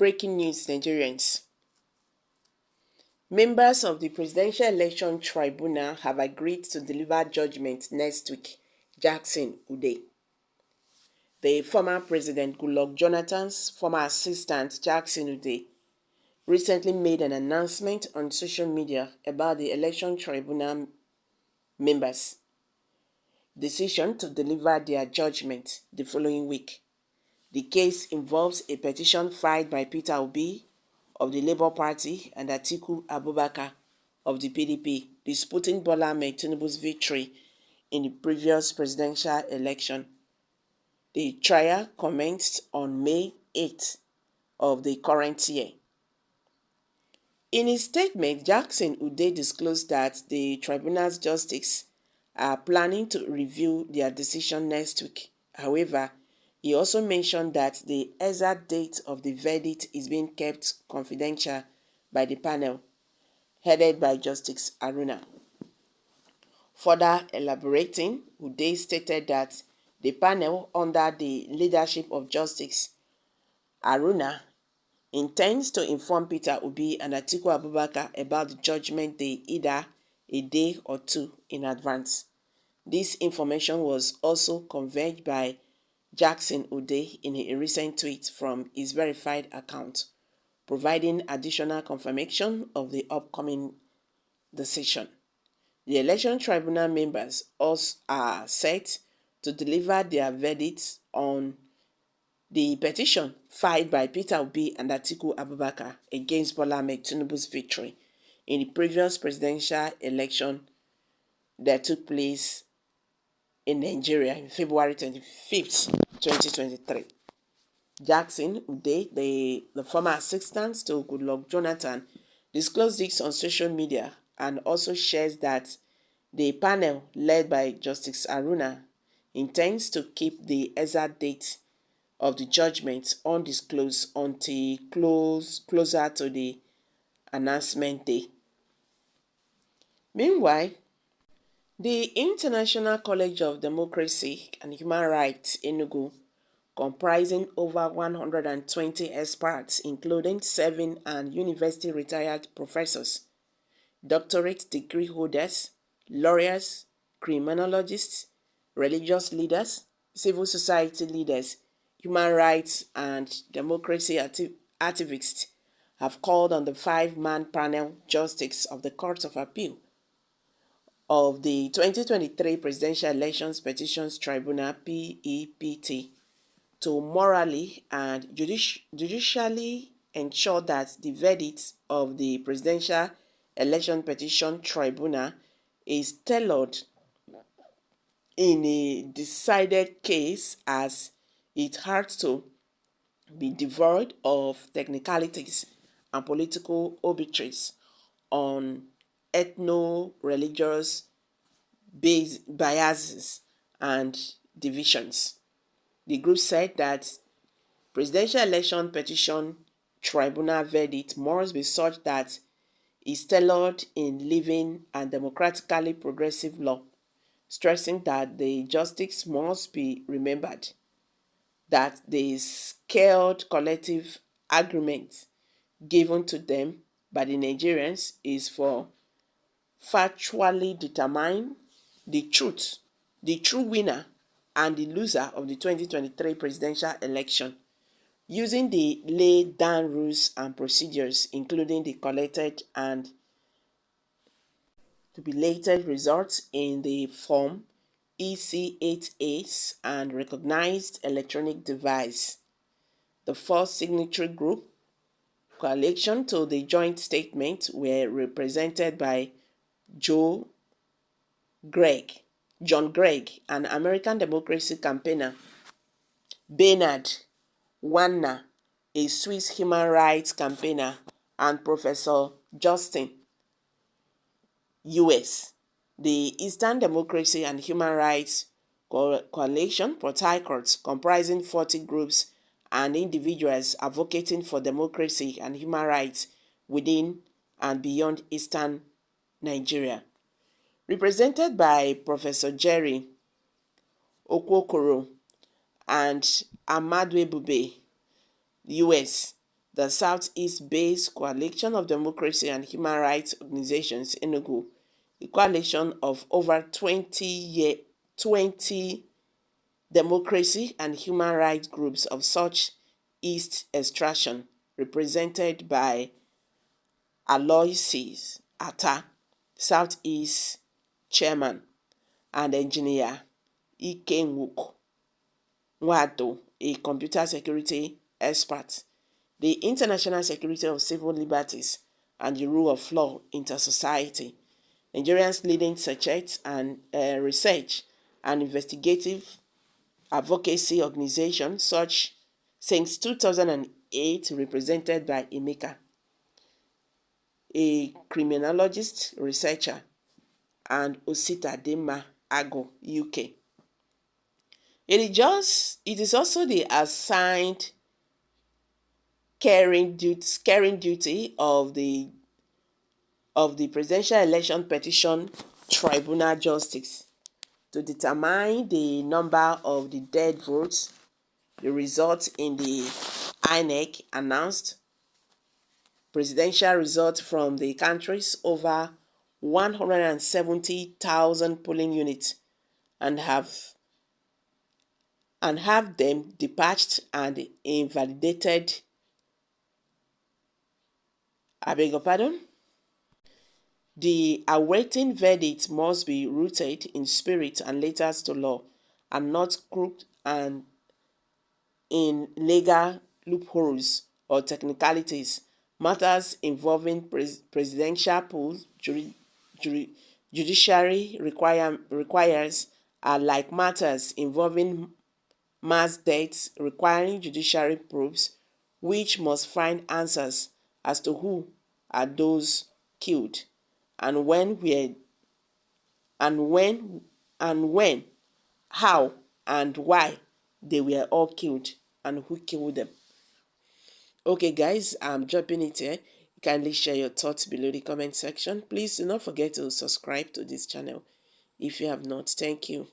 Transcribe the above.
Breaking news, Nigerians. Members of the Presidential Election Tribunal have agreed to deliver judgment next week. Jackson Ude. The former President Goodluck Jonathan's former assistant, Jackson Ude, recently made an announcement on social media about the Election Tribunal members' decision to deliver their judgment the following week. The case involves a petition filed by Peter Obi of the Labour Party and Atiku Abubakar of the PDP, disputing Bola Ahmed Tinubu's victory in the previous presidential election. The trial commenced on May 8th of the current year. In his statement, Jackson Ude disclosed that the tribunal's justices are planning to review their decision next week. However, he also mentioned that the exact date of the verdict is being kept confidential by the panel, headed by Justice Aruna. Further elaborating, Ude stated that the panel, under the leadership of Justice Aruna, intends to inform Peter Obi and Atiku Abubakar about the judgment day either a day or two in advance. This information was also conveyed by Jackson Ude in a recent tweet from his verified account, providing additional confirmation of the upcoming decision. The Election Tribunal members also are set to deliver their verdicts on the petition filed by Peter Obi and Atiku Abubakar against Bola Ahmed Tinubu's victory in the previous presidential election that took place in Nigeria in February 25th, 2023. Jackson Ude, the former assistant to Goodluck Jonathan, disclosed this on social media and also shares that the panel led by Justice Aruna intends to keep the exact date of the judgment undisclosed until closer to the announcement day. Meanwhile, the International College of Democracy and Human Rights, Enugu, comprising over 120 experts, including 7 and university retired professors, doctorate degree holders, lawyers, criminologists, religious leaders, civil society leaders, human rights and democracy activists, have called on the 5-man panel justice of the Court of Appeal of the 2023 Presidential Elections Petitions Tribunal (PEPT) to morally and judicially ensure that the verdict of the Presidential Election Petition Tribunal is tailored in a decided case, as it had to be devoid of technicalities and political arbitraries on ethno-religious biases and divisions. The group said that Presidential Election Petition Tribunal verdict must be such that is tailored in living and democratically progressive law, stressing that the justice must be remembered that the scaled collective agreement given to them by the Nigerians is for factually determine the true winner and the loser of the 2023 presidential election, using the laid down rules and procedures, including the collected and tabulated results in the form EC8A and recognized electronic device. The first signatory group coalition to the joint statement were represented by John Gregg, an American democracy campaigner, Bernard Wanner, a Swiss human rights campaigner, and Professor Justin U.S. The Eastern Democracy and Human Rights Coalition, Port Harcourt, comprising 40 groups and individuals advocating for democracy and human rights within and beyond Eastern Nigeria. Represented by Professor Jerry Okwokoro and Amadou Ebube, U.S., the Southeast-based Coalition of Democracy and Human Rights Organizations, Enugu, a coalition of over 20 democracy and human rights groups of such East extraction, represented by Aloysius Atta, Southeast chairman, and engineer Ikenwuk Nwado, a computer security expert, the international security of civil liberties and the rule of law inter-society, Nigeria's leading research and investigative advocacy organization, such since 2008, represented by Emeka, a criminologist researcher, and Osita Dema Ago, UK. It is also the assigned caring duty of the Presidential Election Petition Tribunal Justice to determine the number of the dead votes, the results in the INEC announced presidential results from the country's over 170,000 polling units, and have them dispatched and invalidated. I beg your pardon? The awaiting verdict must be rooted in spirit and letters to law, and not crooked and in legal loopholes or technicalities. Matters involving presidential polls, judiciary requires are like matters involving mass deaths requiring judiciary probes, which must find answers as to who are those killed, and when, how, and why they were all killed, and who killed them. Okay, guys, I'm dropping it here. Kindly share your thoughts below the comment section. Please do not forget to subscribe to this channel if you have not. Thank you.